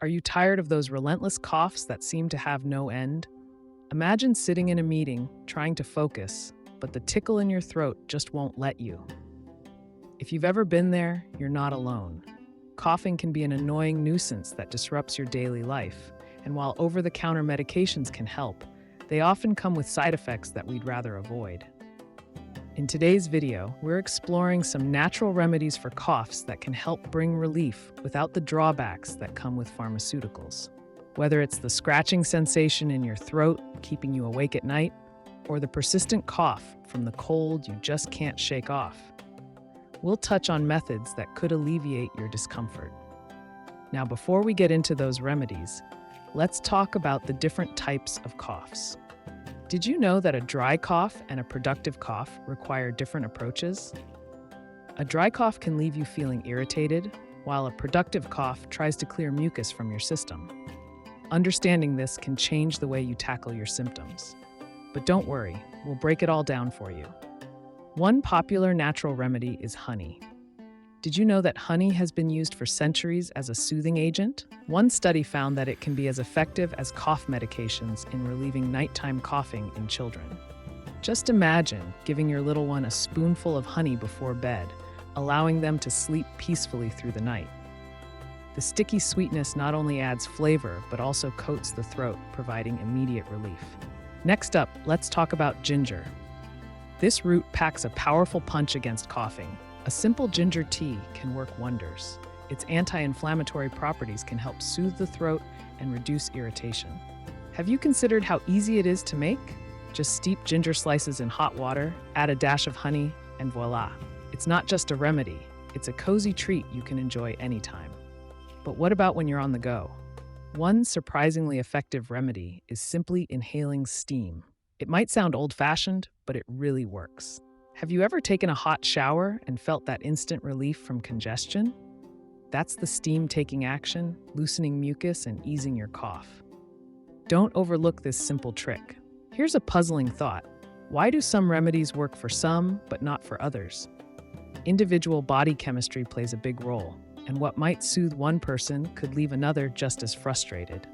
Are you tired of those relentless coughs that seem to have no end? Imagine sitting in a meeting, trying to focus, but the tickle in your throat just won't let you. If you've ever been there, you're not alone. Coughing can be an annoying nuisance that disrupts your daily life, and while over-the-counter medications can help, they often come with side effects that we'd rather avoid. In today's video, we're exploring some natural remedies for coughs that can help bring relief without the drawbacks that come with pharmaceuticals. Whether it's the scratching sensation in your throat keeping you awake at night, or the persistent cough from the cold you just can't shake off, we'll touch on methods that could alleviate your discomfort. Now, before we get into those remedies, let's talk about the different types of coughs. Did you know that a dry cough and a productive cough require different approaches? A dry cough can leave you feeling irritated, while a productive cough tries to clear mucus from your system. Understanding this can change the way you tackle your symptoms. But don't worry, we'll break it all down for you. One popular natural remedy is honey. Did you know that honey has been used for centuries as a soothing agent? One study found that it can be as effective as cough medications in relieving nighttime coughing in children. Just imagine giving your little one a spoonful of honey before bed, allowing them to sleep peacefully through the night. The sticky sweetness not only adds flavor, but also coats the throat, providing immediate relief. Next up, let's talk about ginger. This root packs a powerful punch against coughing. A simple ginger tea can work wonders. Its anti-inflammatory properties can help soothe the throat and reduce irritation. Have you considered how easy it is to make? Just steep ginger slices in hot water, add a dash of honey, and voila. It's not just a remedy, it's a cozy treat you can enjoy anytime. But what about when you're on the go? One surprisingly effective remedy is simply inhaling steam. It might sound old-fashioned, but it really works. Have you ever taken a hot shower and felt that instant relief from congestion? That's the steam taking action, loosening mucus and easing your cough. Don't overlook this simple trick. Here's a puzzling thought. Why do some remedies work for some, but not for others? Individual body chemistry plays a big role, and what might soothe one person could leave another just as frustrated.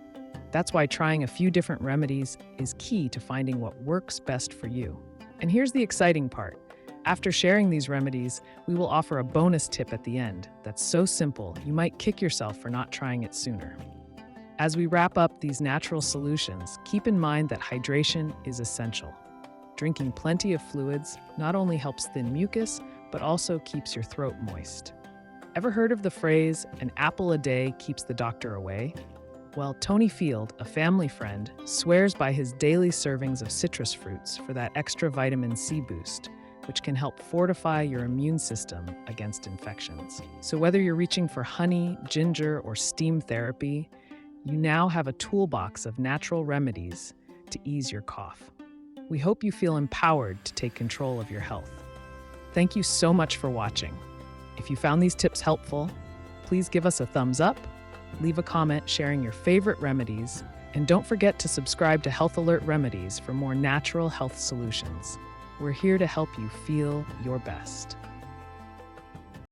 That's why trying a few different remedies is key to finding what works best for you. And here's the exciting part. After sharing these remedies, we will offer a bonus tip at the end that's so simple you might kick yourself for not trying it sooner. As we wrap up these natural solutions, keep in mind that hydration is essential. Drinking plenty of fluids not only helps thin mucus, but also keeps your throat moist. Ever heard of the phrase, "an apple a day keeps the doctor away"? Well, Tony Field, a family friend, swears by his daily servings of citrus fruits for that extra vitamin C boost, which can help fortify your immune system against infections. So whether you're reaching for honey, ginger, or steam therapy, you now have a toolbox of natural remedies to ease your cough. We hope you feel empowered to take control of your health. Thank you so much for watching. If you found these tips helpful, please give us a thumbs up, leave a comment sharing your favorite remedies, and don't forget to subscribe to Health Alert Remedies for more natural health solutions. We're here to help you feel your best.